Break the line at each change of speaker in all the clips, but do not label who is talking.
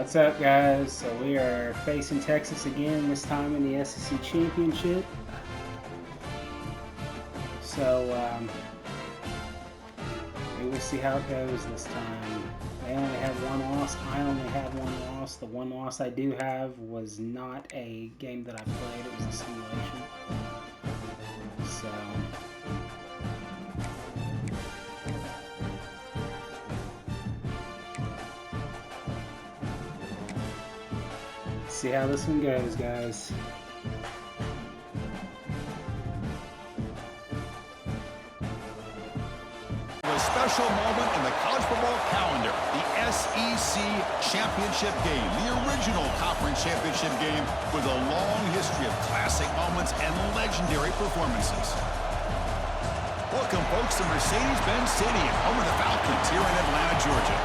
What's up, guys? So we are facing Texas again, this time in the SEC Championship. So we will see how it goes this time. They only have one loss. I only have one loss. The one loss I do have was not a game that I played. It was a simulation. So see how this one goes, guys.
A special moment in the college football calendar, the SEC Championship game, the original conference championship game with a long history of classic moments and legendary performances. Welcome, folks, to Mercedes-Benz Stadium, home of the Falcons here in Atlanta, Georgia.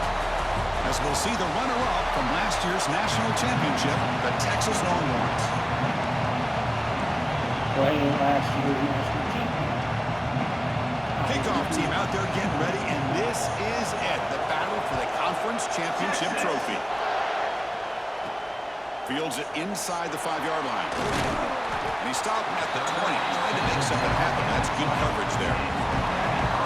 As we'll see the runner-up from last year's national championship, the Texas Longhorns.
Playing last year's national champion.
Kickoff team out there getting ready, and this is it, the battle for the conference championship trophy. Fields it inside the 5-yard line. And he stopped at the 20, trying to make something happen. That's good coverage there.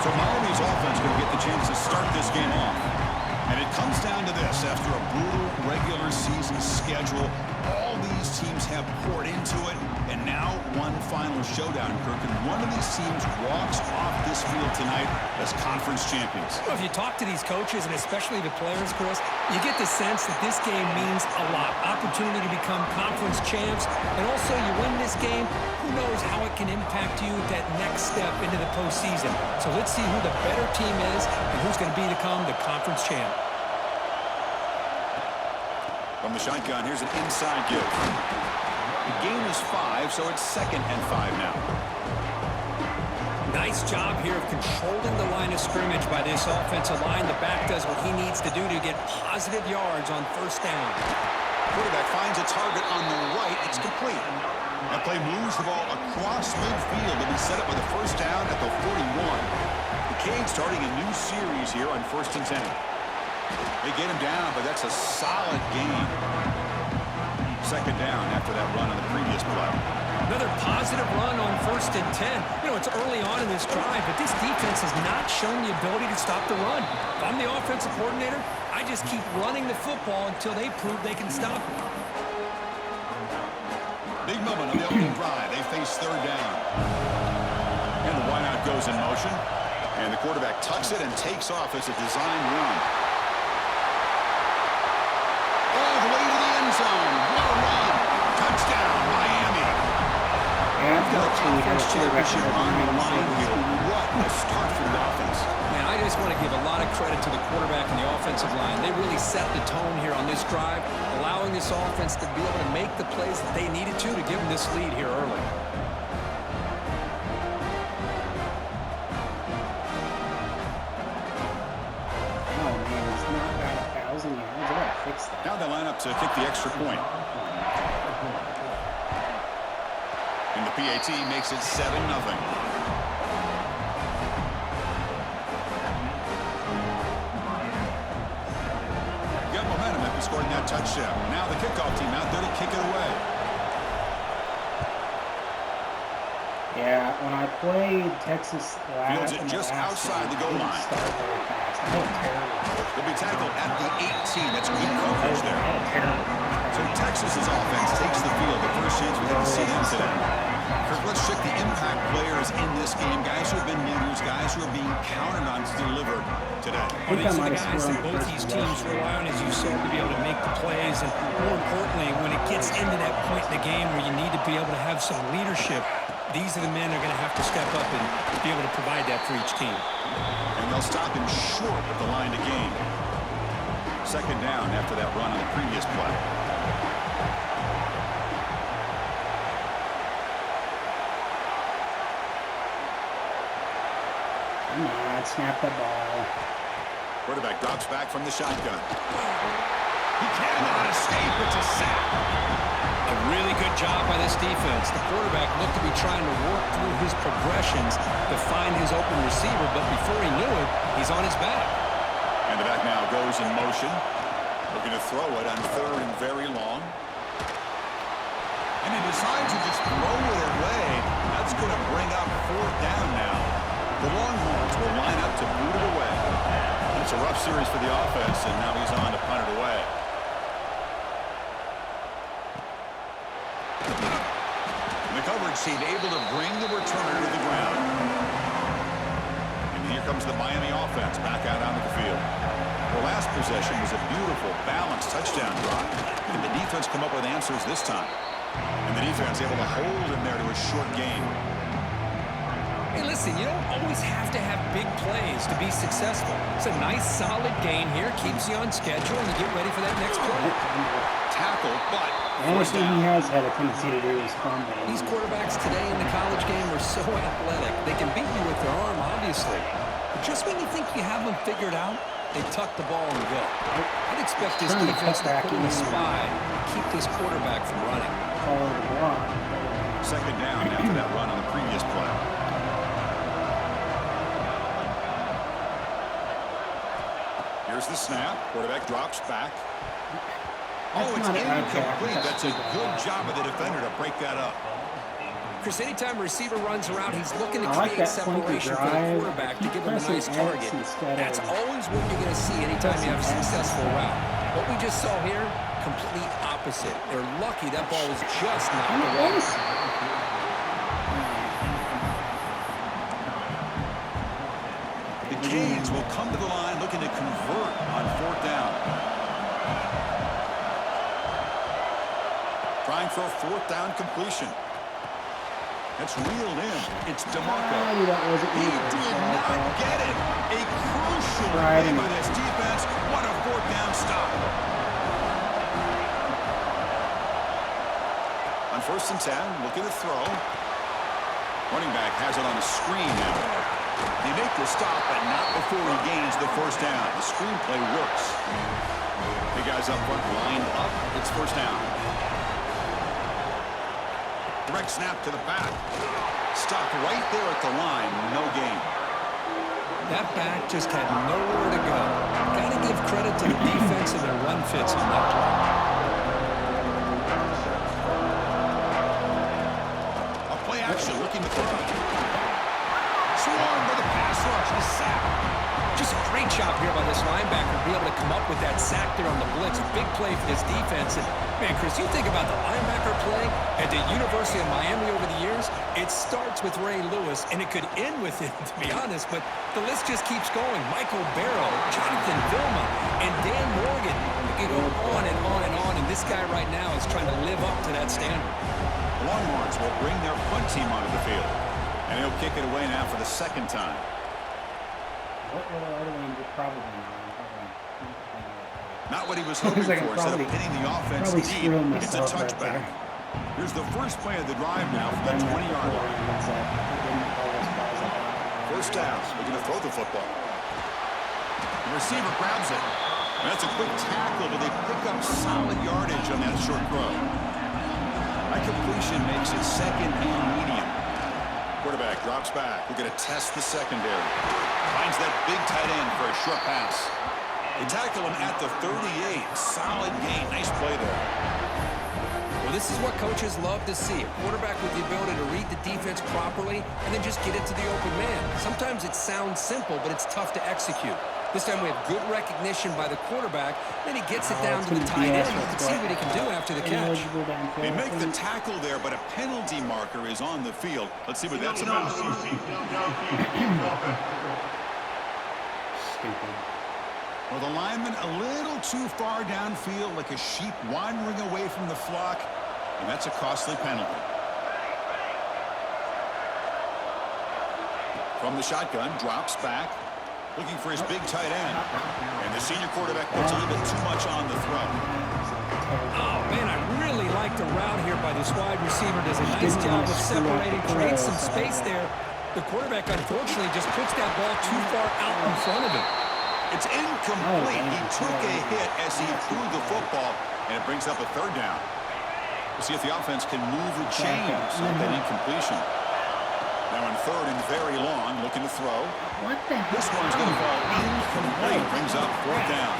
So Miami's offense going to get the chance to start this game off. And it comes down to this. After a brutal regular season schedule, all these teams have poured into it, and now one final showdown, Kirk. And one of these teams walks off this field tonight as conference champions.
Well, if you talk to these coaches, and especially the players, Chris, you get the sense that this game means a lot. Opportunity to become conference champs, and also you win this game, who knows how it can impact you at that next step into the postseason. So let's see who the better team is and who's going to become the conference champ.
From the shotgun, here's an inside give. The game is 5, so it's 2nd and 5 now.
Nice job here of controlling the line of scrimmage by this offensive line. The back does what he needs to do to get positive yards on first down.
Quarterback finds a target on the right. It's complete. That play moves the ball across midfield to be set up with a first down at the 41. The Canes starting a new series here on 1st and 10. They get him down, but that's a solid gain. 2nd down after that run on the previous play.
Another positive run on 1st and 10. You know, it's early on in this drive, but this defense has not shown the ability to stop the run. If I'm the offensive coordinator, I just keep running the football until they prove they can stop it.
Big moment on the opening drive. They face 3rd down. And the wideout goes in motion. And the quarterback tucks it and takes off as a design run. Zone. What a run. Touchdown, Miami.
And
conference championship on the line here. What a start for the offense.
Man, I just want to give a lot of credit to the quarterback and the offensive line. They really set the tone here on this drive, allowing this offense to be able to make the plays that they needed to give them this lead here early.
Now they line up to kick the extra point. And the PAT makes it 7-0. Got momentum after scoring that touchdown. Now the kickoff team out there to kick it away.
yeah, when I played Texas
Fields it just outside the goal line. They'll be tackled at the 18. That's good coverage there. So Texas's offense takes the field. The first chance we didn't see them today. Kirk, let's check the impact players in this game. Guys who have been leaders, guys who are being counted on to deliver today.
Well, these are the guys that both these teams rely on, as you said, to be able to make the plays. And more importantly, when it gets into that point in the game where you need to be able to have some leadership, these are the men that are going to have to step up and be able to provide that for each team.
And they'll stop him short of the line to gain. 2nd down after that run on the previous play.
Come on, snap the ball.
Quarterback drops back from the shotgun. He cannot escape. It's a sack.
A really good job by this defense. The quarterback looked to be trying to work through his progressions to find his open receiver, but before he knew it, he's on his back.
And the back now goes in motion. Looking to throw it on 3rd and very long. And he decides to just throw it away. That's going to bring up 4th down now. The Longhorns will line up to boot it away. It's a rough series for the offense, and now he's on to punt it away. The coverage team able to bring the returner to the ground. And here comes the Miami offense back out onto the field. The last possession was a beautiful, balanced touchdown drive. And the defense come up with answers this time. And the defense able to hold him there to a short gain.
Hey, listen, you don't always have to have big plays to be successful. It's a nice, solid gain here. Keeps you on schedule, and you get ready for that next play.
Tackle, but
the only thing he has had a tendency to do is fumble.
These quarterbacks today in the college game are so athletic. They can beat you with their arm, obviously. But just when you think you have them figured out, they tuck the ball and go. I'd expect this defense to put in a spy and keep this quarterback from running.
Follow the block.
2nd down after that run on the previous play. Here's the snap. Quarterback drops back. Oh, it's incomplete. That's a good job of the defender to break that up.
Chris, anytime a receiver runs around, he's looking to create separation for the quarterback to give him a nice target. That's always what you're going to see anytime you have a successful route. What we just saw here, complete opposite. They're lucky that ball was just knocked away.
The Canes will come to the line looking to convert on 4th down. Trying for a 4th down completion. It's reeled in. It's DeMarco. He did not get it. A crucial play by this defense. What a 4th down stop. On 1st and 10, looking to throw. Running back has it on a screen now. They make the stop, but not before he gains the 1st down. The screenplay works. The guys up front line up. It's 1st down. Direct snap to the back. Stopped right there at the line. No gain.
That back just had nowhere to go. Got to give credit to the defense and their run fits on that play.
A play action looking to throw. Swarmed by the pass rush. The sack.
Just a great job here by this linebacker to be able to come up with that sack there on the blitz. A big play for this defense. And, man, Chris, you think about the linebacker play at the University of Miami over the years, it starts with Ray Lewis, and it could end with him, to be honest, but the list just keeps going. Michael Barrow, Jonathan Vilma, and Dan Morgan. We can go on and on and on, and this guy right now is trying to live up to that standard.
The Longhorns will bring their punt team onto the field, and he'll kick it away now for the 2nd time. Not what he was hoping for. Instead of hitting the offense deep, it's a touchback. Here's the first play of the drive now from the 20-yard line. 1st down. Looking to throw the football. The receiver grabs it. And that's a quick tackle, but they pick up solid yardage on that short throw. That completion makes it 2nd and medium. Quarterback drops back. We're going to test the secondary. Finds that big tight end for a short pass. They tackle him at the 38. Solid gain. Nice play there.
Well, this is what coaches love to see. A quarterback with the ability to read the defense properly and then just get it to the open man. Sometimes it sounds simple, but it's tough to execute. This time we have good recognition by the quarterback. Then he gets it down to the tight end. You can see what he can do after the catch.
They make the tackle there, but a penalty marker is on the field. Let's see what that's about.
Stupid.
Well, the lineman a little too far downfield, like a sheep wandering away from the flock, and that's a costly penalty. From the shotgun, drops back, looking for his big tight end. And the senior quarterback puts a little bit too much on the throw.
Oh, man, I really like the route here by this wide receiver. Does a nice job of separating, creates some space there. The quarterback, unfortunately, just puts that ball too far out in front of him.
It's incomplete. He took a hit as he threw the football, and it brings up a 3rd down. We'll see if the offense can move the chains on that incompletion. Now on 3rd and very long, looking to throw.
What the heck?
This one's going to fall incomplete. Brings up 4th down.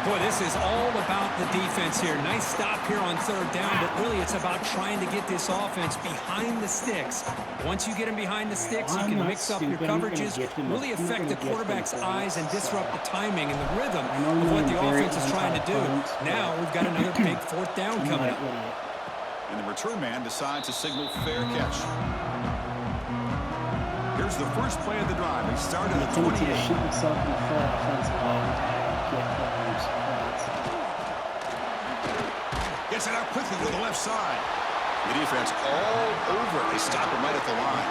Boy, this is all about the defense here. Nice stop here on third down, but really it's about trying to get this offense behind the sticks. Once you get them behind the sticks, you can mix up your coverages, really affect the quarterback's eyes and disrupt the timing and the rhythm of what the offense is trying to do. Now we've got another big fourth down coming up.
And the return man decides to signal fair catch. Here's the first play of the drive. He started at 28.
Shoot myself in the foot offensively to get those points.
Gets it out quickly to the left side. The defense all over. They stop him right at the line.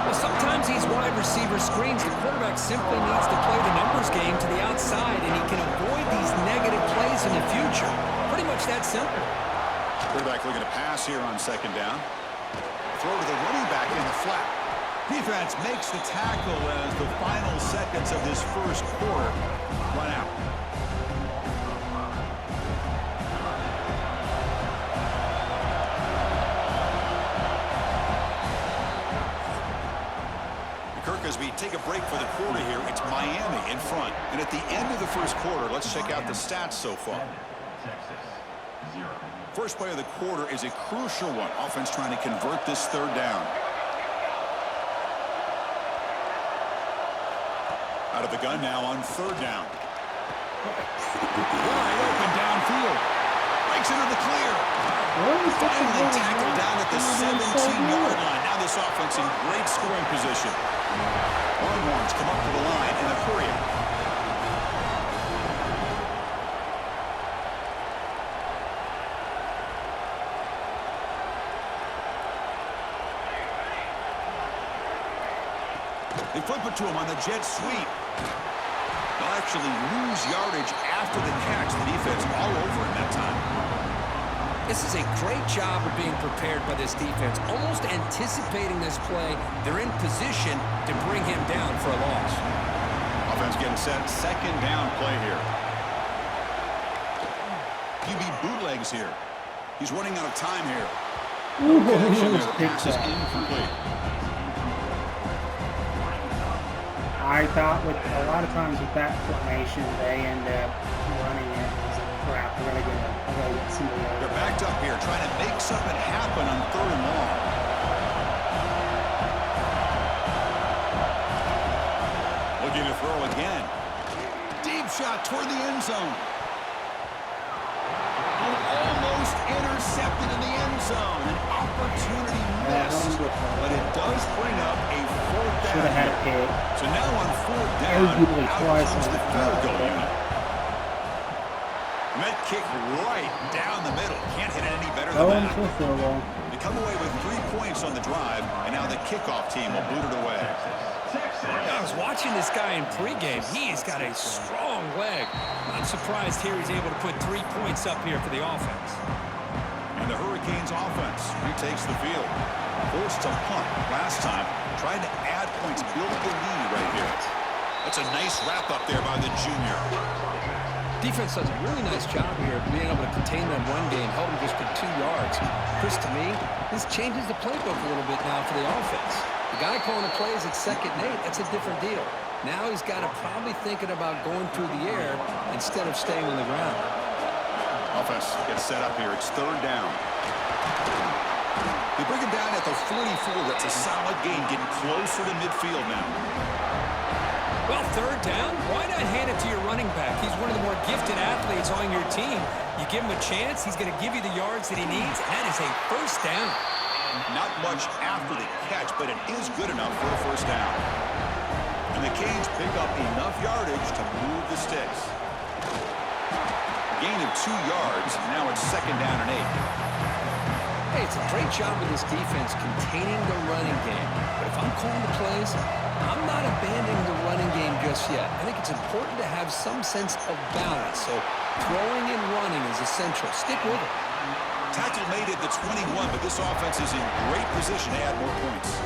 Well, sometimes these wide receiver screens, the quarterback simply needs to play the numbers game to the outside, and he can avoid these negative plays in the future. Pretty much that simple.
Quarterback looking to pass here on second down. Throw to the running back in the flat. Defense makes the tackle as the final seconds of this first quarter run out. Kirk, as we take a break for the quarter here, it's Miami in front. And at the end of the first quarter, let's check out the stats so far. First play of the quarter is a crucial one. Offense trying to convert this third down. Out of the gun now on third down. Wide open downfield. Breaks into the clear. Finally tackled down at the 17-yard line. Now this offense in great scoring position. Longhorns come up to the line in a hurry. They flip it to him on the jet sweep. They'll actually lose yardage after the catch. The defense all over him that time.
This is a great job of being prepared by this defense. Almost anticipating this play, they're in position to bring him down for a loss.
Offense getting set. Second down play here. QB bootlegs here. He's running out of time here. No connection there. The pass is incomplete.
I thought with a lot of times with that formation, they end up running it. It's like, crap, we're going to get somebody else.
They're backed up here, trying to make something happen on third and long. Looking to throw again. Deep shot toward the end zone. Almost intercepted in the end zone. An opportunity missed, but it does bring up a fourth down.
Should have had a pick.
So now on fourth down,
arguably twice
comes
on
the
the
field goal
field.
unit. Met kick right down the middle. Can't hit it any better than
Going
that.
to a field goal.
They come away with 3 points on the drive, and now the kickoff team will boot it away.
I was watching this guy in pregame. He's got a strong leg. Not surprised here he's able to put 3 points up here for the offense.
And the Hurricanes offense retakes the field. Forced to punt last time. Trying to add points, build the lead right here. That's a nice wrap up there by the junior.
Defense does a really nice job here of being able to contain that run game, held him just for 2 yards. Chris, to me, this changes the playbook a little bit now for the offense. The guy calling the plays at 2nd and 8, that's a different deal. Now he's got to probably thinking about going through the air instead of staying on the ground.
Offense gets set up here. It's third down. They bring him down at the 44. That's a solid gain, getting closer to midfield now.
Well, third down, why not hand it to your running back? He's one of the more gifted athletes on your team. You give him a chance, he's going to give you the yards that he needs, and that is a first down.
Not much after the catch, but it is good enough for a first down. And the Canes pick up enough yardage to move the sticks. Gain of 2 yards. Now it's 2nd down and 8.
Hey, it's a great job with this defense containing the running game. But if I'm calling the plays, I'm not abandoning the running game just yet. I think it's important to have some sense of balance. So throwing and running is essential. Stick with it.
Tackle made at the 21, but this offense is in great position to add more points.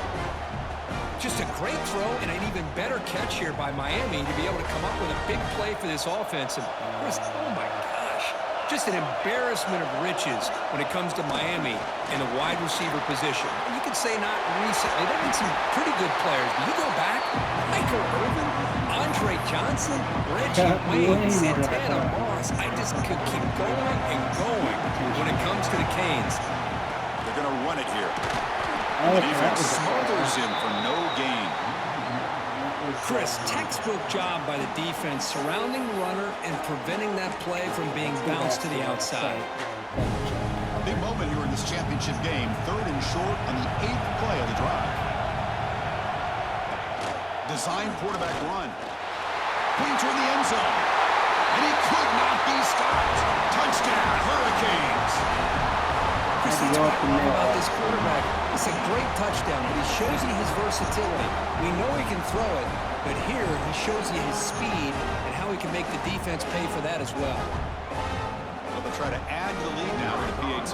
Just a great throw and an even better catch here by Miami to be able to come up with a big play for this offense. And Chris, oh my gosh, just an embarrassment of riches when it comes to Miami in the wide receiver position. You could say not recently. They've been some pretty good players. But you go back, Michael Irvin, Trey Johnson, Reggie
Got
Wayne,
Wayne
Santana
right
Moss. I just could keep going and going when it comes to the Canes.
They're going to run it here.
Oh,
The
that
defense
was
smothers him for no gain.
Chris, textbook job by the defense surrounding the runner and preventing that play from being bounced to the outside.
A big moment here in this championship game. 3rd and short on the 8th play of the drive. Design quarterback run. Putting toward the end zone. And he could not be stopped. Touchdown, Hurricanes.
Chris, that's what I love about this quarterback. It's a great touchdown, but he shows you his versatility. We know he can throw it, but here he shows you his speed and how he can make the defense pay for that as well.
Well, they'll try to add to the lead now with the PAT.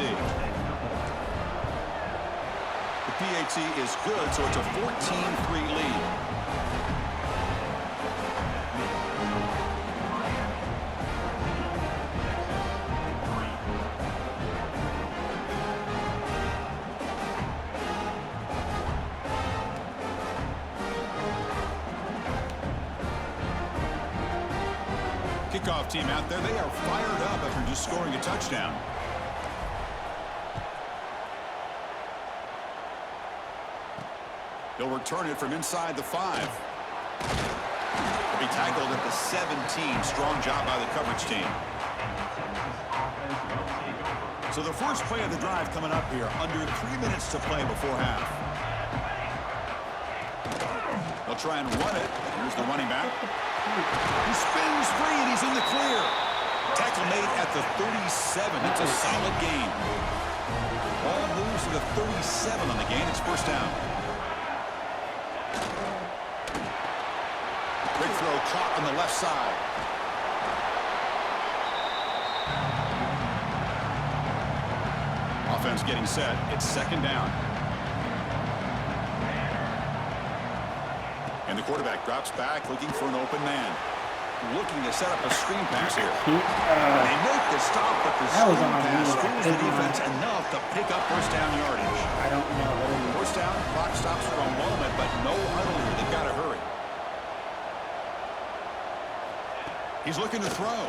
The PAT is good, so it's a 14-3 lead. Kickoff team out there, they are fired up after just scoring a touchdown. They'll return it from inside the 5. They'll be tackled at the 17. Strong job by the coverage team. So the first play of the drive coming up here, under 3 minutes to play before half. They'll try and run it. Here's the running back. He spins free and he's in the clear. Tackle made at the 37. That's a solid gain. Ball moves to the 37 on the gain. It's first down. Big throw caught on the left side. Offense getting set. It's second down. And the quarterback drops back, looking for an open man. Looking to set up a screen pass here. They make the stop, but the screen pass fools the defense enough to pick up first down yardage.
I don't know.
First down, clock stops for a moment, but no huddle here. They've got to hurry. He's looking to throw.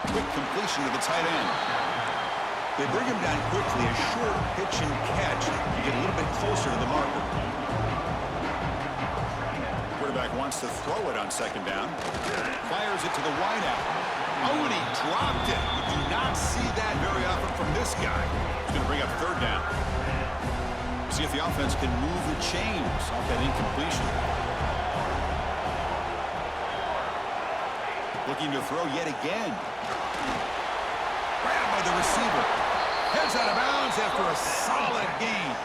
Quick completion to the tight end. They bring him down quickly. A short pitch and catch to get a little bit closer to the marker. Quarterback wants to throw it on second down. Fires it to the wideout. Oh, and he dropped it. You do not see that very often from this guy. He's going to bring up third down. See if the offense can move the chains off that incompletion. Looking to throw yet again. Grabbed by the receiver. Heads out of bounds after a solid gain.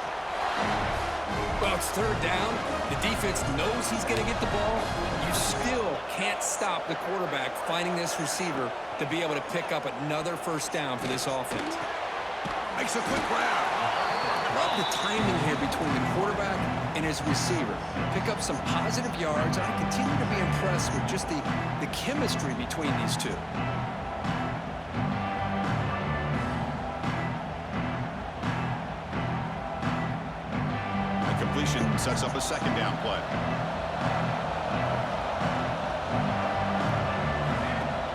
Well, it's third down. The defense knows he's going to get the ball. You still can't stop the quarterback finding this receiver to be able to pick up another first down for this offense.
Makes a quick grab.
Love the timing here between the quarterback and his receiver. Pick up some positive yards, and I continue to be impressed with just the chemistry between these two.
Sets up a second down play.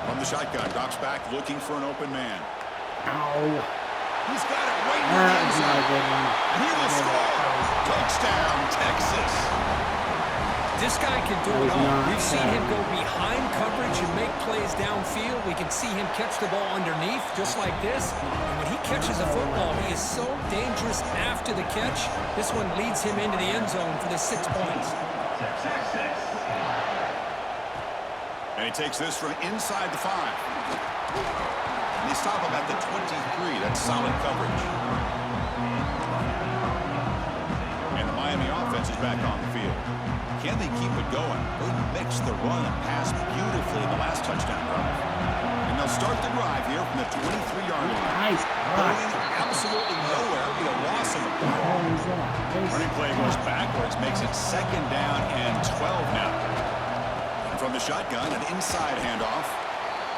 From the shotgun, drops back, looking for an open man.
Ow.
He's got it right in the end zone. And he will score. Touchdown, Texas.
This guy can do it all. We've seen him go behind coverage and make plays downfield. We can see him catch the ball underneath, just like this. And when he catches a football, he is so dangerous after the catch. This one leads him into the end zone for the 6 points.
And he takes this from inside the 5. And they stop him at the 23. That's solid coverage. And the Miami offense is back on the field. Can they keep it going? They mix the run and pass beautifully in the last touchdown drive. And they'll start the drive here from the 23-yard line.
Nice.
Going absolutely nowhere. Be a loss of the ball. Running play goes backwards, makes it second down and 12 now. And from the shotgun, an inside handoff.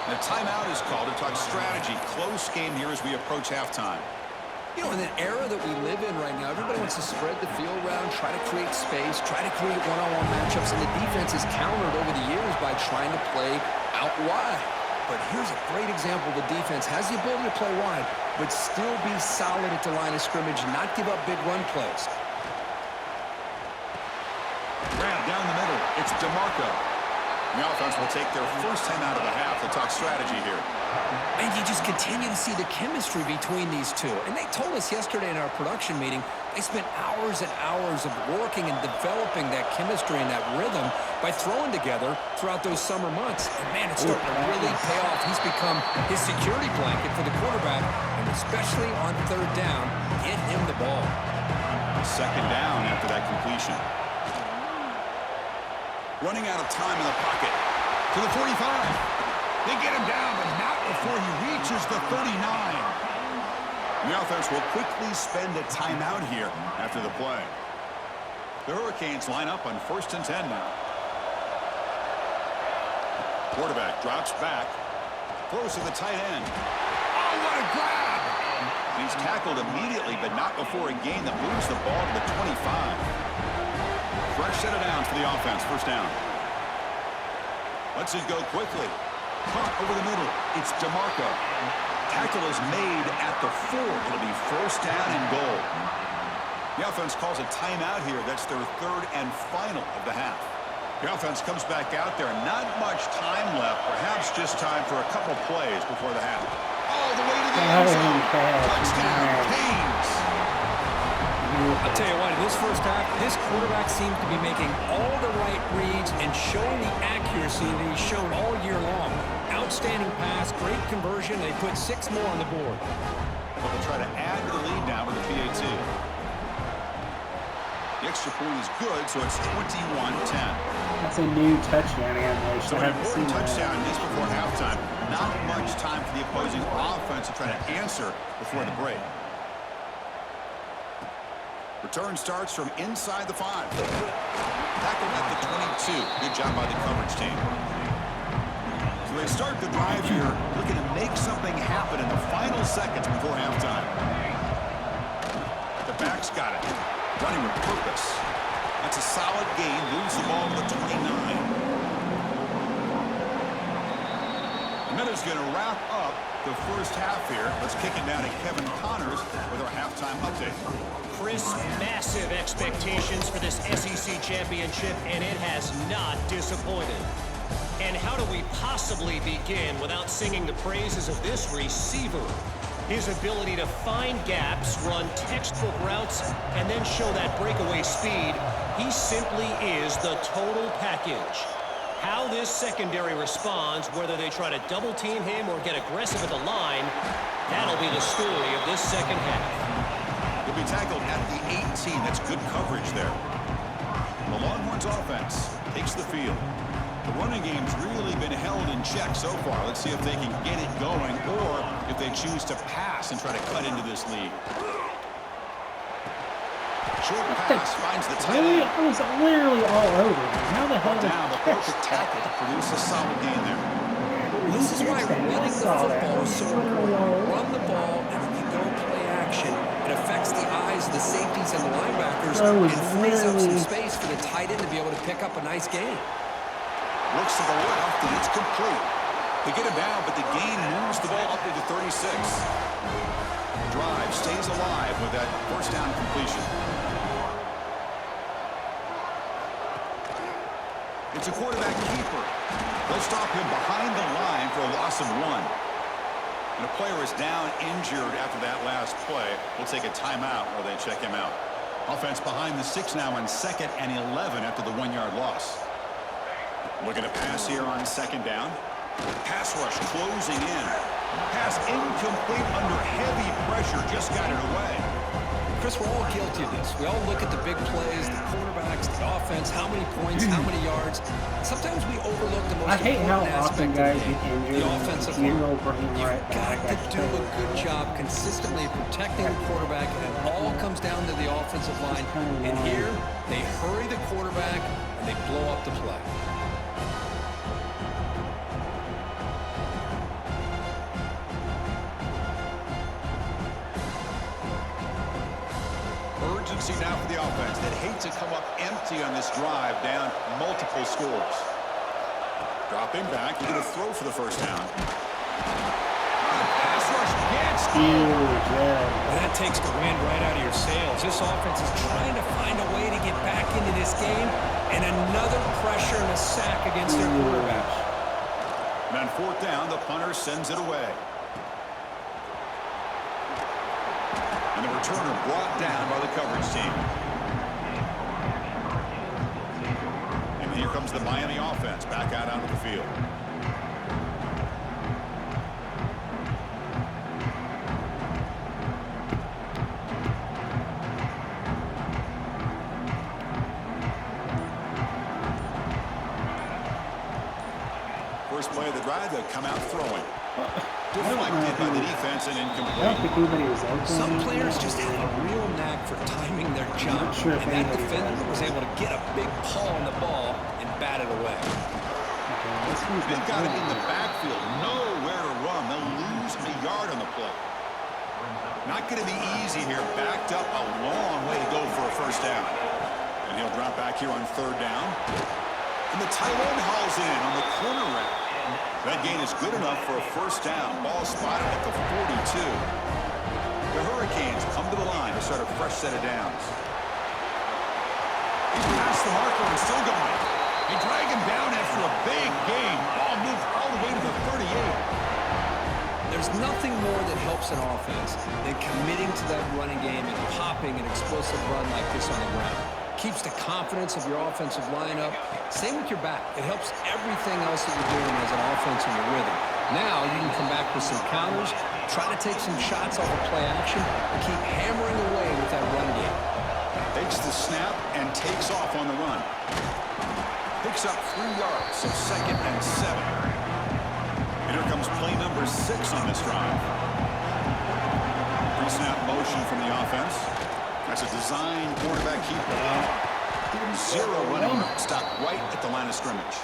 And a timeout is called to talk strategy. Close game here as we approach halftime.
You know, in an era that we live in right now, everybody wants to spread the field around, try to create space, try to create one-on-one matchups, and the defense is countered over the years by trying to play out wide. But here's a great example. The defense has the ability to play wide, but still be solid at the line of scrimmage, not give up big run plays.
Grab down the middle. It's DeMarco. The offense will take their first time out of the half to talk strategy here.
And you just continue to see the chemistry between these two. And they told us yesterday in our production meeting, they spent hours and hours of working and developing that chemistry and that rhythm by throwing together throughout those summer months. And, man, it's starting to really pay off. He's become his security blanket for the quarterback, and especially on third down, get him the ball.
Second down after that completion. Running out of time in the pocket. To the 45. They get him down, but not before he reaches the 39. The offense will quickly spend a timeout here after the play. The Hurricanes line up on 1st and 10 now. Quarterback drops back. Throws to the tight end. Oh, what a grab! And he's tackled immediately, but not before a gain that moves the ball to the 25. Fresh set of downs for the offense. First down. Lets it go quickly. Caught over the middle. It's DeMarco. Tackle is made at the 4. It'll be first down and goal. The offense calls a timeout here. That's their third and final of the half. The offense comes back out there. Not much time left. Perhaps just time for a couple plays before the half. All the way to the end zone. Touchdown, Canes.
I'll tell you what, in this first half, this quarterback seems to be making all the right reads and showing the accuracy that he's shown all year long. Outstanding pass, great conversion. They put 6 more on the board.
But they'll try to add to the lead now with the PAT. The extra point is good, so it's 21-10.
That's a new touchdown animation.
So an important touchdown just before halftime. Not much time for the opposing offense to try to answer before the break. Return starts from inside the 5. Tackled at the 22. Good job by the coverage team. So they start the drive here, looking to make something happen in the final seconds before halftime. The back's got it. Running with purpose. That's a solid gain. Moves the ball to the 29. The minute's going to wrap up the first half here. Let's kick it down to Kevin Connors with our halftime update.
Chris, massive expectations for this SEC championship, and it has not disappointed. And how do we possibly begin without singing the praises of this receiver? His ability to find gaps, run textbook routes, and then show that breakaway speed. He simply is the total package. How this secondary responds, whether they try to double team him or get aggressive at the line, that'll be the story of this second half.
He'll be tackled at the 18. That's good coverage there. The Longhorns offense takes the field. The running game's really been held in check so far. Let's see if they can get it going or if they choose to pass and try to cut into this lead. Short pass finds the tight end.
I was literally all over him. How the hell did
Down the perfect tackle to produce a solid gain there.
This is why running the football is so important. Run the ball, and when you go play action, it affects the eyes of the safeties and the linebackers and frees up some space for the tight end to be able to pick up a nice gain.
Looks to the left, and it's complete. They get him down, but the gain moves the ball up to the 36. Drive stays alive with that first down completion. It's a quarterback keeper. They'll stop him behind the line for a loss of 1. And a player is down injured after that last play. We'll take a timeout while they check him out. Offense behind the 6 now on 2nd and 11 after the 1-yard loss. Looking to pass here on 2nd down. Pass rush closing in. Pass incomplete under heavy pressure. Just got it away.
Chris, we're all guilty of this. We all look at the big plays, the quarterbacks, the offense, how many points, how many yards. Sometimes we overlook the most important aspect of the game, the offensive line. You've got to do a good job consistently protecting the quarterback, and it all comes down to the offensive line. And here, they hurry the quarterback, and they blow up the play.
emergency now for the offense. They'd hate to come up empty on this drive, down multiple scores. Dropping back, he's going to throw for the first down. Pass rush gets
That takes the wind right out of your sails. This offense is trying to find a way to get back into this game, and another pressure and a sack against their quarterback.
And on fourth down, the punter sends it away. And the returner brought down by the coverage team. And here comes the Miami offense back out onto the field. First play of the drive, they come out throwing. Deflected by the defense and incomplete.
I don't think anybody was open.
Some players just have a real knack for timing their jump,
Sure,
and that defender was able to get a big paw on the ball and bat it away.
They've got it in the backfield, nowhere to run. They'll lose a yard on the play. Not going to be easy here. Backed up a long way to go for a first down. And he'll drop back here on third down. And the tight end hauls in on the corner route. That gain is good enough for a first down. Ball spotted at the 42. The Hurricanes come to the line to start a fresh set of downs. He's past the marker and still going. They drag him down after a big gain. Ball moved all the way to the 38.
There's nothing more that helps an offense than committing to that running game and popping an explosive run like this on the ground. Keeps the confidence of your offensive lineup. Same with your back. It helps everything else that you're doing as an offense in your rhythm. Now you can come back with some counters, try to take some shots off of play action, and keep hammering away with that run game.
Takes the snap and takes off on the run. Picks up 3 yards, so 2nd and 7. And here comes play number 6 on this drive. Pre-snap motion from the offense. That's a design quarterback keeper. 0 running room. Stopped right at the line of scrimmage.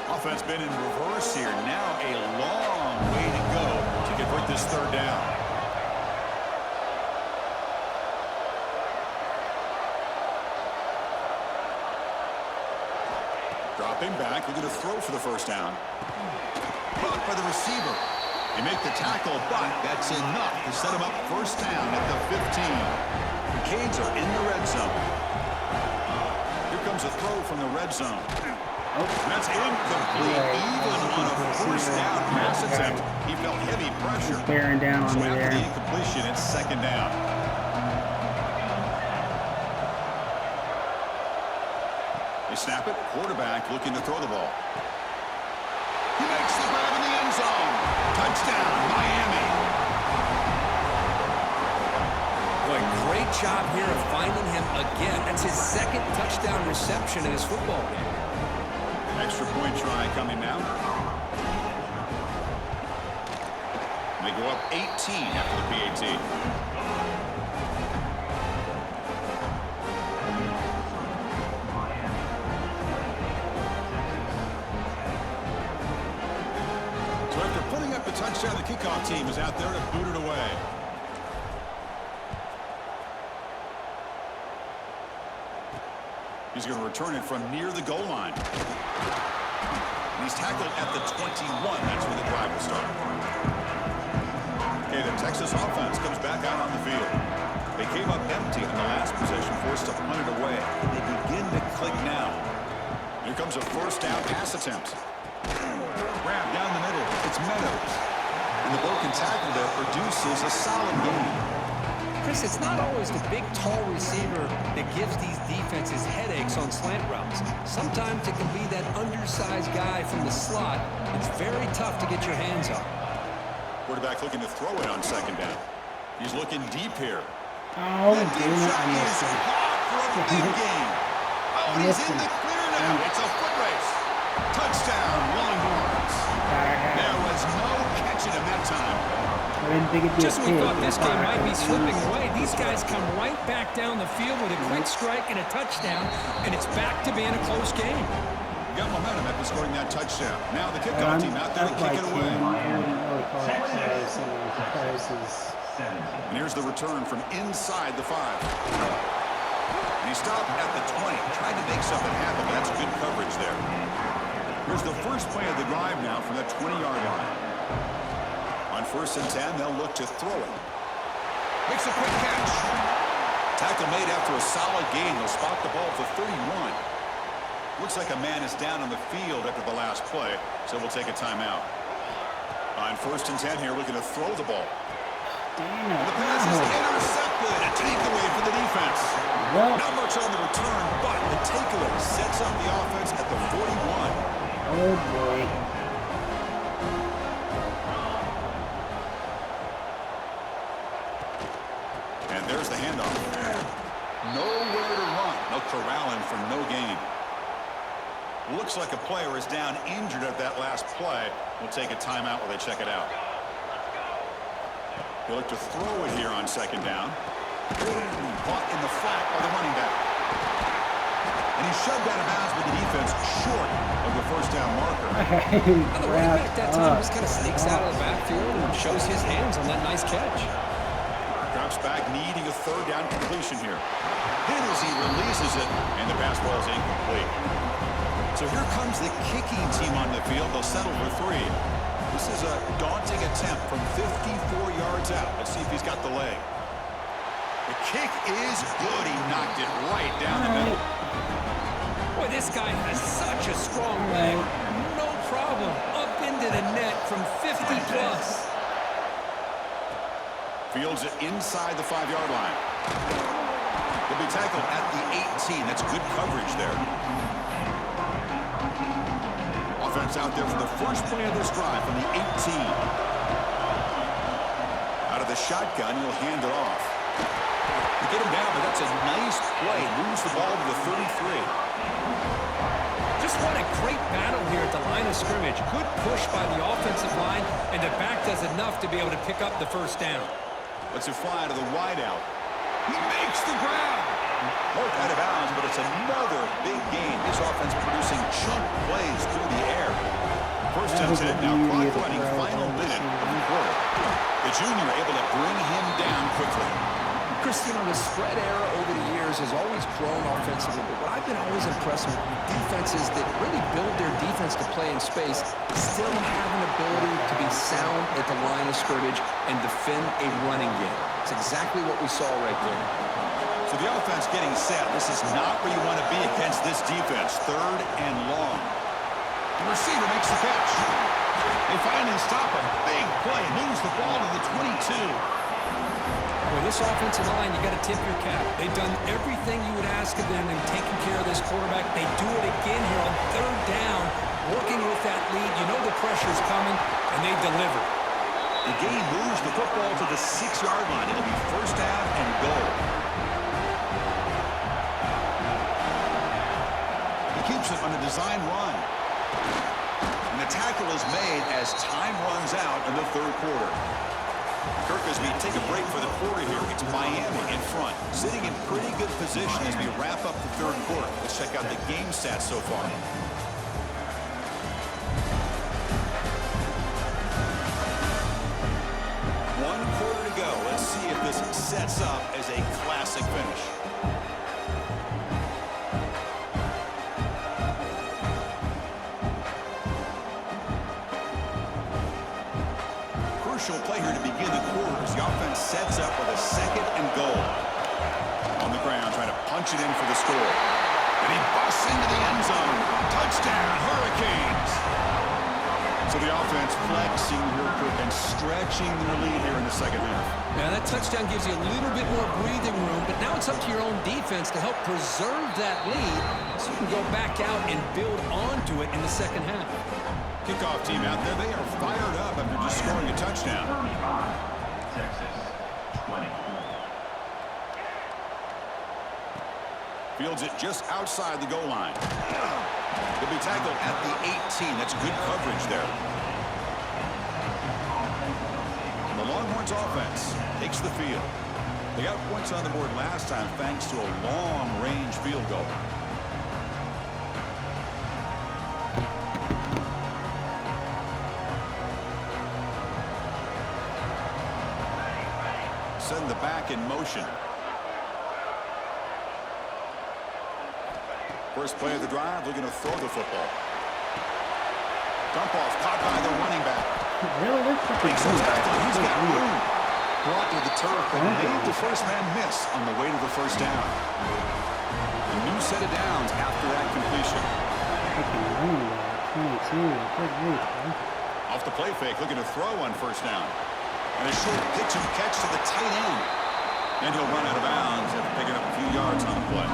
Offense been in reverse here. Now a long way to go to convert this third down. Dropping back, looking to throw for the first down. Blocked by the receiver. They make the tackle, but that's enough to set him up first down at the 15. The Canes are in the red zone. Here comes a throw from the red zone. That's incomplete. Even on a first down pass attempt, he felt heavy pressure.
Bearing down on me
after
there.
the incompletion, it's 2nd down. They snap it. Quarterback looking to throw the ball. He makes the grab in the end zone. Touchdown, Miami.
Boy, great job here of finding him again. That's his 2nd touchdown reception in his football game.
Extra point try coming now. And they go up 18 after the PAT. So after putting up the touchdown, the kickoff team is out there to boot it away. He's going to return it from near the goal line. And he's tackled at the 21. That's where the drive will start. Okay, the Texas offense comes back out on the field. They came up empty on the last possession, forced to punt it away. And they begin to click now. Here comes a first down pass attempt. Grab down the middle. It's Meadows. And the broken tackle there produces a solid gain.
Chris, it's not always the big, tall receiver that gives these defenses headaches on slant routes. Sometimes it can be that undersized guy from the slot. It's very tough to get your hands on.
Quarterback looking to throw it on 2nd down. He's looking deep here.
Oh,
That deep
damn it,
shot
I
is
missed him.
caught for a big gain. Oh, and he's in the clear now. It's a foot race. Touchdown, Longhorns. There was no catching him that time.
I didn't think it'd be
Just
a
when we
pick.
thought this
I
game
thought
might
I
be
could
slipping
lose.
away, these guys come right back down the field with a quick strike and a touchdown, and it's back to being a close game.
Got momentum after scoring that touchdown. Now the kickoff team out there to kick it away.
they call it close, and close is...
And here's the return from inside the 5. And he stopped at the 20, tried to make something happen, but that's good coverage there. Here's the first play of the drive now from that 20-yard line. On 1st and 10, they'll look to throw it. Makes a quick catch. Tackle made after a solid gain. They'll spot the ball for 31. Looks like a man is down on the field after the last play, so we'll take a timeout. On 1st and 10 here, looking to throw the ball.
Damn.
The pass is intercepted. A takeaway for the defense.
Well,
Not much on the return, but the takeaway sets up the offense at the 41.
oh boy.
And there's the handoff. Nowhere to run. No corralling for no gain. Looks like a player is down injured at that last play. We'll take a timeout while they check it out. They look to throw it here on 2nd down. Caught in the flat by the running back. And he's shoved out of bounds with the defense short of the 1st down marker.
The running back that time just kind of sneaks out of the backfield and shows his hands on that nice catch.
Drops back, needing a 3rd down completion here. Hit as he releases it, and the pass ball is incomplete. So here comes the kicking team on the field. They'll settle for 3. This is a daunting attempt from 54 yards out. Let's see if he's got the leg. The kick is good. He knocked it right down the middle.
Boy, this guy has such a strong leg. No problem. Up into the net from 50 plus.
Fields it inside the 5-yard line. He'll be tackled at the 18. That's good coverage there. Offense out there for the first play of this drive from the 18. Out of the shotgun, he'll hand it off. You get him down, but that's a nice play. Moves the ball to the 33.
Just what a great battle here at the line of scrimmage. Good push by the offensive line, and the back does enough to be able to pick up the 1st down.
Lets it fly to the wideout. He makes the grab. Marked out of bounds, but it's another big game. This offense producing chunk plays through the air. 1st and 10, now clock running, final minute of the quarter. The junior able to bring him down quickly.
Chris, you know, the spread era over the years has always grown offensively, but what I've been always impressed with defenses that really build their defense to play in space still have an ability to be sound at the line of scrimmage and defend a running game. It's exactly what we saw right there.
So the offense getting set. This is not where you want to be against this defense. 3rd and long. The receiver makes the catch. They finally stop a big play. Moves the ball to the 22.
Well, this offensive line, you got to tip your cap. They've done everything you would ask of them in taking care of this quarterback. They do it again here on 3rd down, working with that lead. You know the pressure's coming, and they deliver.
The game moves the football to the 6-yard line. It'll be 1st down and goal. He keeps it on a design run. And the tackle is made as time runs out in the 3rd quarter. Kirk, as we take a break for the quarter here, it's Miami in front, sitting in pretty good position as we wrap up the 3rd quarter. Let's check out the game stats so far. One quarter to go. Let's see if this sets up as a classic finish. Crucial play here to begin the quarter as the offense sets up with a 2nd and goal. On the ground, trying to punch it in for the score. And he busts into the end zone. Touchdown, Hurricanes! So the offense flexing here, Kirk, and stretching their lead here in the 2nd half.
Now, that touchdown gives you a little bit more breathing room, but now it's up to your own defense to help preserve that lead so you can go back out and build onto it in the 2nd half.
Kickoff team out there, they are fired up after just scoring a touchdown.
Texas, 20.
Fields it just outside the goal line. He'll be tackled at the 18. That's good coverage there. The Longhorns offense takes the field. They got points on the board last time thanks to a long-range field goal. setting the back in motion. First play of the drive, looking to throw the football. Dump off, caught by the running back.
Really?
He's got room. Brought to the turf and made the first man miss on the way to the first down. A new set of downs after that completion.
Freaking running back, 22. Good grief, man.
Off the play fake, looking to throw on first down. And a short pitch and catch to the tight end. And he'll run out of bounds after picking up a few yards on the play.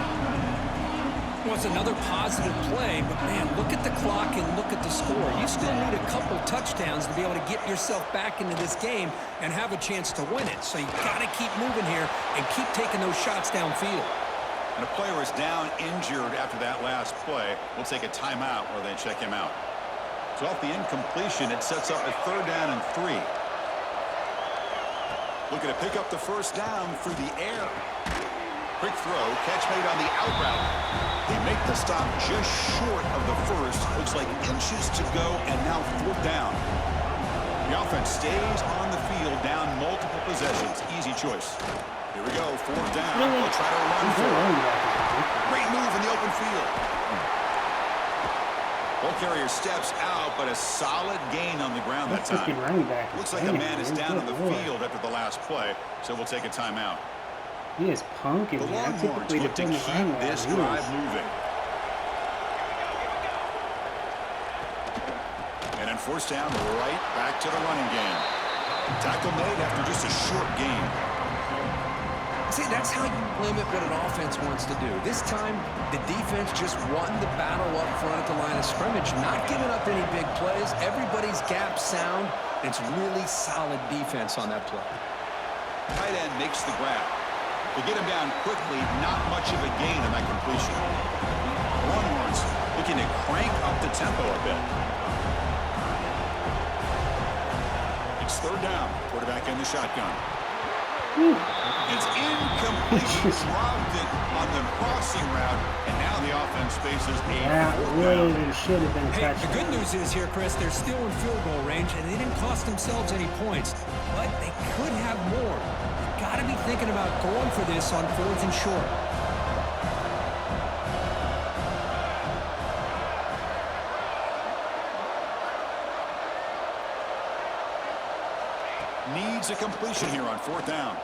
Well, it's another positive play, but man, look at the clock and look at the score. You still need a couple touchdowns to be able to get yourself back into this game and have a chance to win it. So you got to keep moving here and keep taking those shots downfield.
And a player is down injured after that last play. We'll take a timeout while they check him out. So off the incompletion, it sets up a 3rd down and 3. Looking to pick up the first down through the air. Quick throw, catch made on the out route. They make the stop just short of the first. Looks like inches to go, and now 4th down. The offense stays on the field, down multiple possessions. Easy choice. Here we go, 4th down. They'll try to run for it. Great move in the open field. Ball carrier steps out, but a solid gain on the ground that time. Looks like a man is down on the field after the last play, so we'll take a timeout.
He is punking.
The Longhorns look to keep this drive moving. And then 4th down, right back to the running game. Tackle made after just a short gain.
See, that's how you limit what an offense wants to do. This time, the defense just won the battle up front at the line of scrimmage, not giving up any big plays. Everybody's gap sound. It's really solid defense on that play.
Tight end makes the grab. To get him down quickly, not much of a gain on that completion. Longhorns looking to crank up the tempo a bit. It's 3rd down. Quarterback in the shotgun. It's incomplete. Dropped it on the crossing route, and now the offense faces a 4th down.
Should have been
Hey, the good news is here, Chris, they're still in field goal range, and they didn't cost themselves any points, but they could have more. Got to be thinking about going for this on 4th and short.
Needs a completion here on 4th down.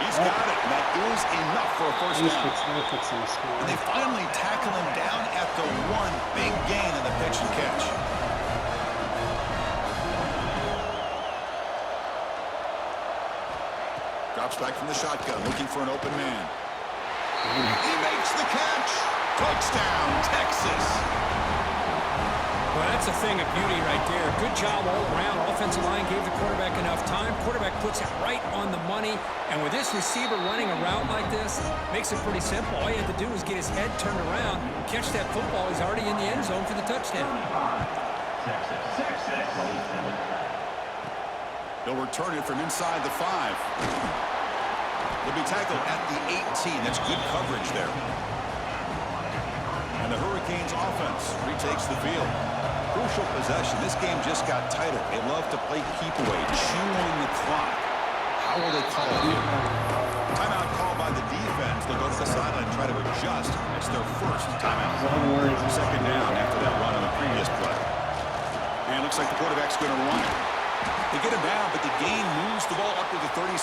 He's got it, and that is enough for a first down. And they finally tackle him down at the 1. Big gain in the pitch and catch. Drops back from the shotgun, looking for an open man. He makes the catch. Touchdown, Texas.
Well, that's a thing of beauty right there. Good job all around. Offensive line gave the quarterback enough time. Quarterback puts it right on the money. And with this receiver running a route like this, makes it pretty simple. All you have to do is get his head turned around, catch that football. He's already in the end zone for the touchdown.
They'll return it from inside the 5. They'll be tackled at the 18. That's good coverage there. And the Hurricanes offense retakes the field. Crucial possession. This game just got tighter. They love to play keep away, chew on the clock. How will they call it here? Timeout called by the defense. They'll go to the sideline and try to adjust. It's their first timeout. 2nd down after that run on the previous play. And it looks like the quarterback's going to run it. They get him down, but the gain moves the ball up to the 36.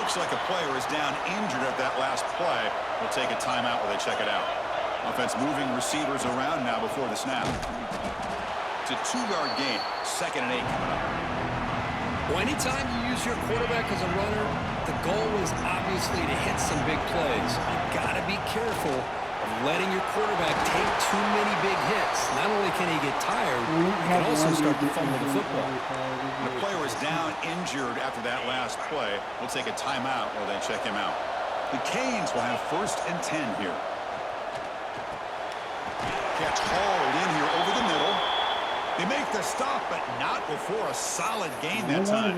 Looks like a player is down injured at that last play. We'll take a timeout while they check it out. Offense moving receivers around now before the snap. It's a 2-yard gain. 2nd and 8 coming up.
Well, anytime you use your quarterback as a runner, the goal is obviously to hit some big plays. You've got to be careful of letting your quarterback take too many big hits. Not only can he get tired, he can also start to fumble the football.
The player is down injured after that last play. We'll take a timeout while they check him out. The Canes will have 1st and 10 here. Catch hauled in here over the middle. They make the stop, but not before a solid gain that time.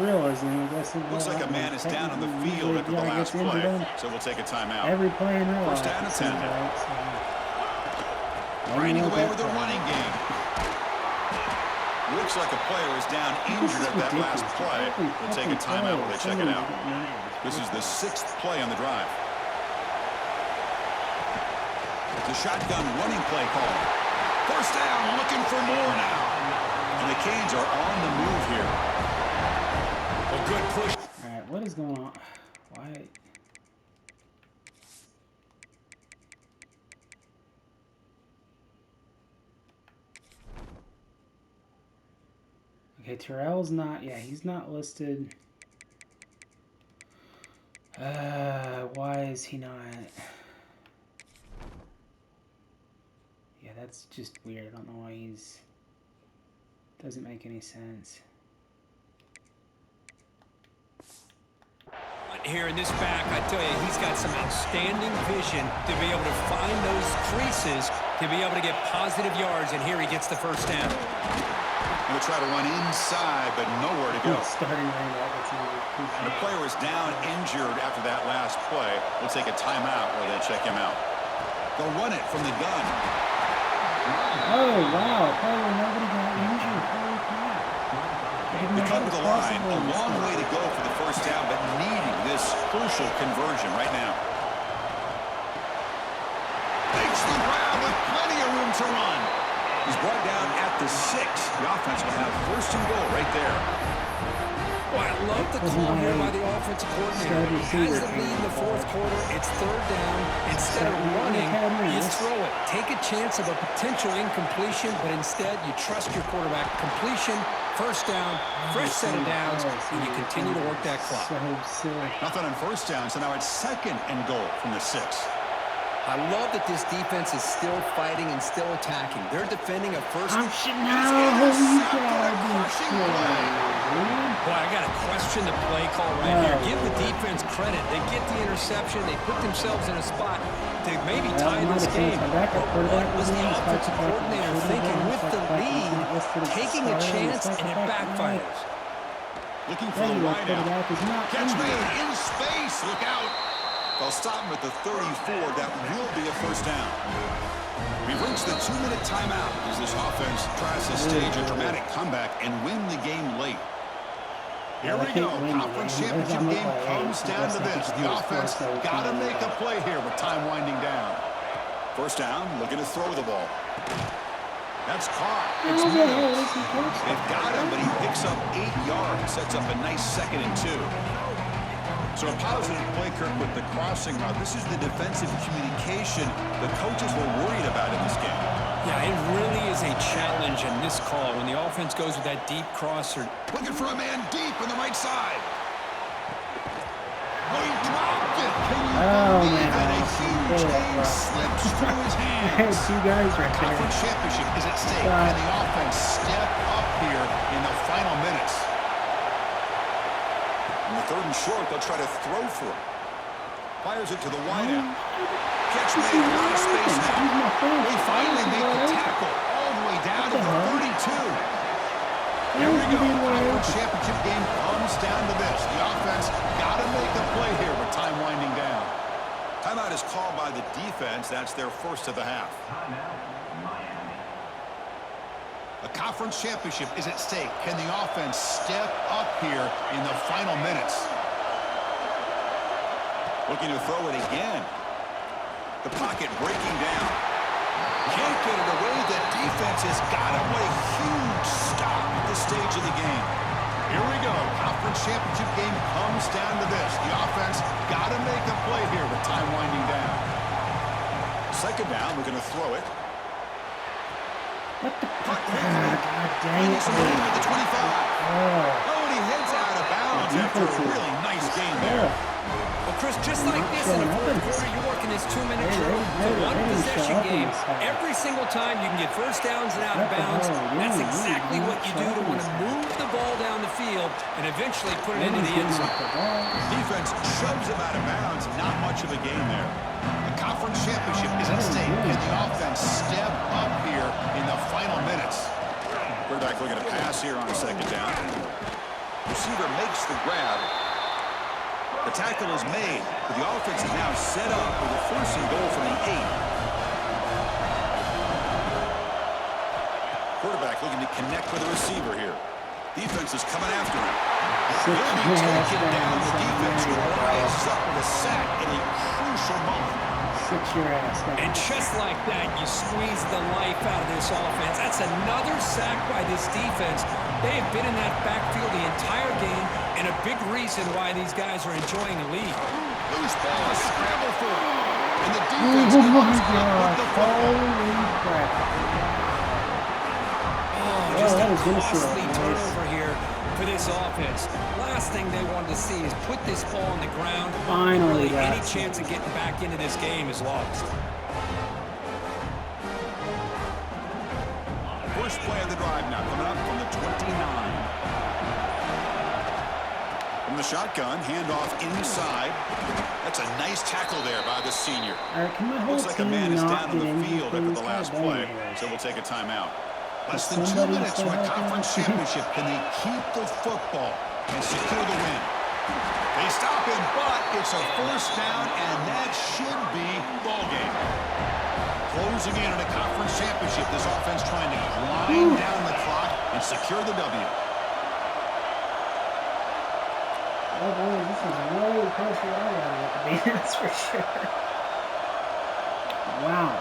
Looks like a man is down on the field after the last play, so we'll take a timeout.
Every play in real life.
1st down and 10. Grinding away with the running game. Looks like a player is down injured at that last play. We'll take a timeout while they check it out. This is the 6th play on the drive. The shotgun running play call. First down, looking for more now. And the Canes are on the move here.
A good push.
All right, what is going on? Why? Okay, Terrell's not. Yeah, he's not listed. Why is he not? Yeah, that's just weird. I don't know why he's. Doesn't make any sense.
Here in this back, I tell you, he's got some outstanding vision to be able to find those creases, to be able to get positive yards, and here he gets the first down.
Going to try to run inside, but nowhere to go.
Starting right now,
The player is down injured after that last play. We'll take a timeout while they check him out. They'll run it from the gun.
Oh, wow. Probably nobody got injured. Holy crap.
We come to the line, a long way to go for the first down, but needing this crucial conversion right now. Makes the grab with plenty of room to run. He's brought down at the 6. The offense will have first and goal right there.
Well, I love the call here by the offensive coordinator. He has the lead in the 4th quarter. It's 3rd down. Instead of running, you throw it. Take a chance of a potential incompletion, but instead you trust your quarterback. Completion, first down, fresh set of downs, and you continue to work that clock.
Nothing on first down, so now it's 2nd and goal from the 6.
I love that this defense is still fighting and still attacking. They're defending a first.
I'm shit now. Holy crap.
Boy, I got to question the play call right here. Give the defense credit. They get the interception. They put themselves in a spot to maybe tie this game. But what was the offensive coordinator thinking with the lead, taking a chance, and it backfires?
Looking for the wide out. Catch made in space. Look out. They'll stop him at the 34. That will be a first down. We've reached the 2-minute timeout as this offense tries to stage a dramatic comeback and win the game late. Here we go. Conference championship game comes down to this. The offense got to make a play here with time winding down. First down, looking to throw the ball. That's caught. It's Mills. They've got him, but he picks up 8 yards. Sets up a nice 2nd and 2. So a positive play, Kirk, with the crossing route. This is the defensive communication the coaches were worried about in this game.
Yeah, it really is a challenge in this call when the offense goes with that deep crosser.
Looking for a man deep on the right side. Oh, he dropped it. Can you believe it? A huge game slips through his hands.
Two guys right there.
Conference championship is at stake, and the offense step up here in the final minutes. In the 3rd and short, they'll try to throw for it. Fires it to the wideout. Catch made, a lot of space now. They finally make the tackle all the way down to the 32. Here we go. Conference championship game comes down to this. The offense got to make a play here with time winding down. Timeout is called by the defense. That's their first of the half. A conference championship is at stake. Can the offense step up here in the final minutes? Looking to throw it again. The pocket breaking down. Can't get it away. The defense has got him. What a huge stop at this stage of the game. Here we go. Conference championship game comes down to this. The offense got to make a play here with time winding down. 2nd down. We're going to throw it.
What the fuck? God dang it.
At the 25. Oh, and he heads out of bounds after a really nice game there.
Well, Chris, just like this in the 4th quarter, you're working this 2-minute drill. It's a one-possession game. Every single time you can get first downs and out of bounds. That's exactly what you do to want to move the ball down the field and eventually put it into the end zone.
Defense shoves him out of bounds. Not much of a game there. The conference championship is at stake. Can the offense step up here in the final minutes? Quarterback looking to pass here on 2nd down. Receiver makes the grab. The tackle is made, but the offense is now set up with a first and goal from the 8. Quarterback looking to connect with the receiver here. Defense is coming after him.
Sit
He'll be
your ass
taken
down,
down. The
son.
defense
There you go.
rises up with a sack in a crucial moment.
Sit your ass down.
And just like that, you squeeze the life out of this offense. That's another sack by this defense. They have been in that backfield the entire game, and a big reason why these guys are enjoying the lead.
Loose ball, a scramble for it. And the
Oh
defense
my
comes up
God.
with the football.
Holy crap.
Oh, just
that
a
was gonna feel
costly
nice.
turnover here for this offense. Last thing they wanted to see is put this ball on the ground.
Finally
Really,
got
any
it.
chance of getting back into this game is lost.
First play of the drive now coming up from the 29. From the shotgun, handoff inside. That's a nice tackle there by the senior.
All right, can my whole
Looks like a
team
man is
not
down on
get
the
injured,
field after
please?
the last
God dang
play,
it.
so we'll take a timeout. Less than 2
Somebody
minutes
stay
from a
healthy.
conference championship. Can they keep the football and secure the win? They stop him, but it's a first down, and that should be ball game. Closing in on a conference championship, this offense trying to grind down the clock and secure the W.
Oh boy, this is way closer than I wanted it to be, that's for sure. Wow.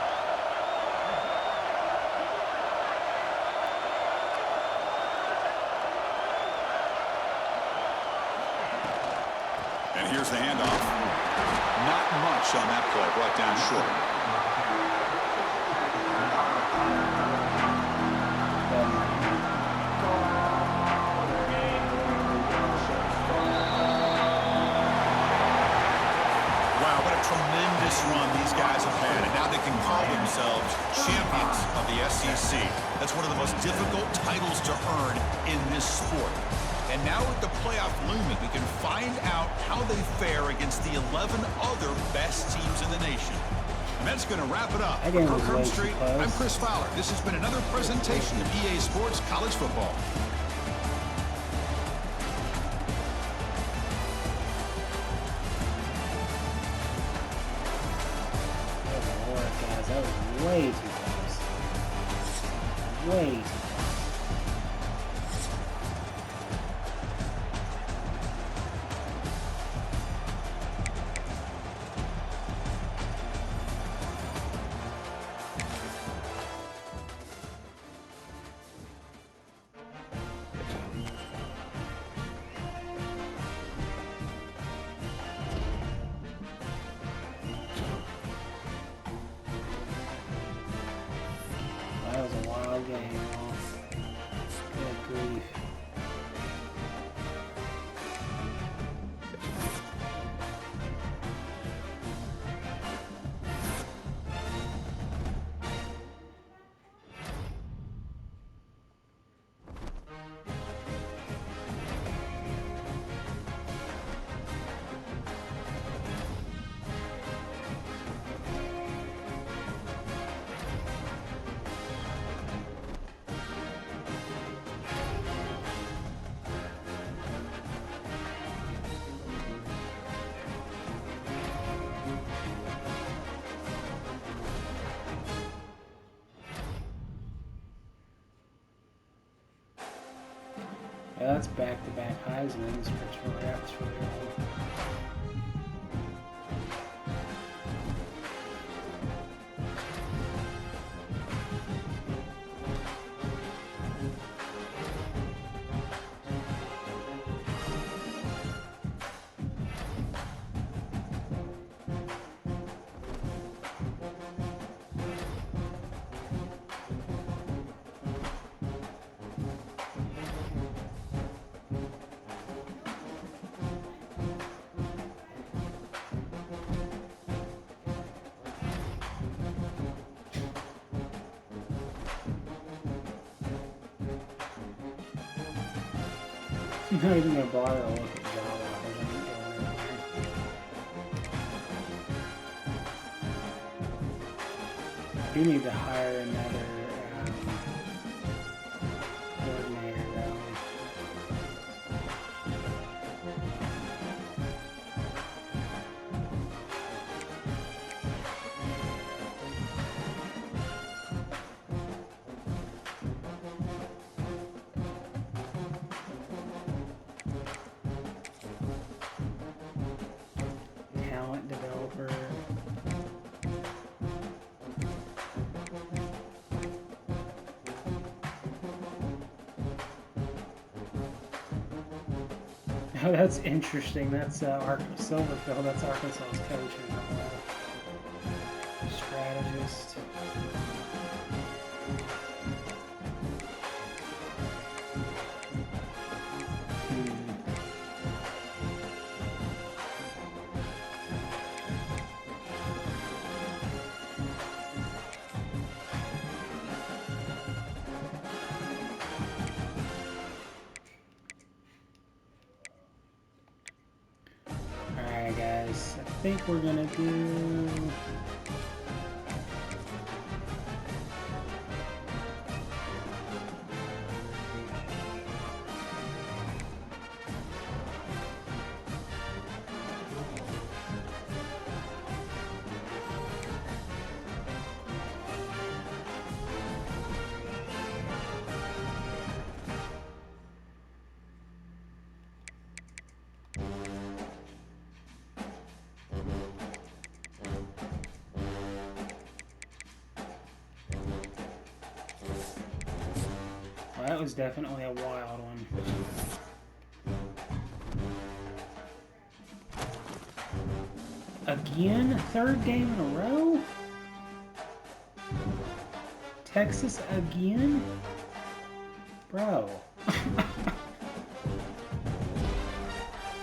And here's the handoff. Not much on that play, brought down short. Wow, what a tremendous run these guys have had, and now they can call themselves champions of the SEC. That's one of the most difficult titles to earn in this sport. And now with the playoff looming, we can find out how they fare against the 11 other best teams in the nation. And that's going to wrap it up.
That
For
game
Kirk
was way too
Street,
close.
I'm Chris Fowler. This has been another presentation of EA Sports College Football.
Good Lord, guys, that was way too close. Way too close. That was a wild game, y'all. Good grief. Yeah, that's back-to-back Heisman's for real. I'm not even gonna bother to look at Java. I do need to hire another coordinator though. Oh, that's interesting. That's Silverfield. That's Arkansas's coach and strategist. Alright guys, I think we're gonna do... Well, that was definitely a wild one. Again? Third game in a row? Texas again? Bro.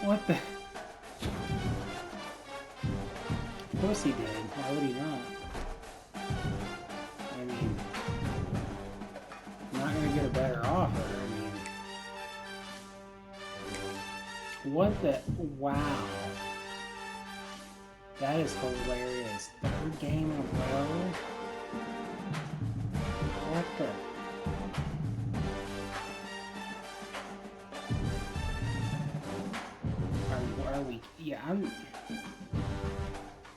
What the... Of course he did. Why would he not? I mean... I'm not gonna get a better offer. I mean... What the... Wow. That is hilarious. Third game in a row? What the... Are we... Yeah,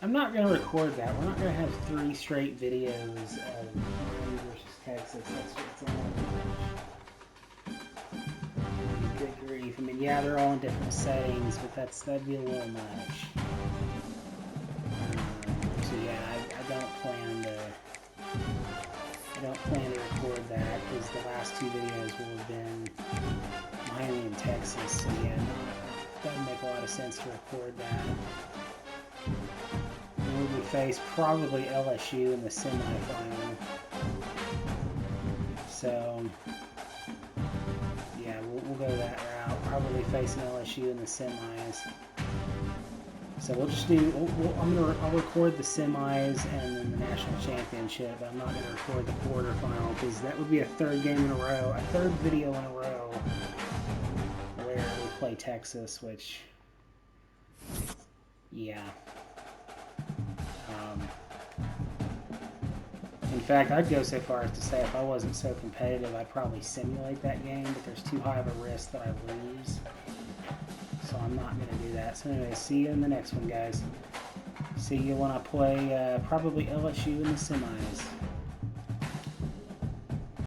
I'm not going to record that. We're not going to have 3 straight videos of Miami versus Texas. That's a lot much. Good grief. I mean, yeah, they're all in different settings, but that'd be a little much. So yeah, I don't plan to record that because the last 2 videos will have been Miami and Texas. So yeah, doesn't make a lot of sense to record that. We face probably LSU in the semifinal. So yeah, we'll go that route. Probably facing LSU in the semis. So we'll just do. I'll record the semis and then the national championship. But I'm not going to record the quarterfinal because that would be a 3rd game in a row, a 3rd video in a row where we play Texas, which yeah. In fact, I'd go so far as to say if I wasn't so competitive, I'd probably simulate that game, but there's too high of a risk that I lose. So I'm not going to do that. So anyway, see you in the next one, guys. See you when I play probably LSU in the semis.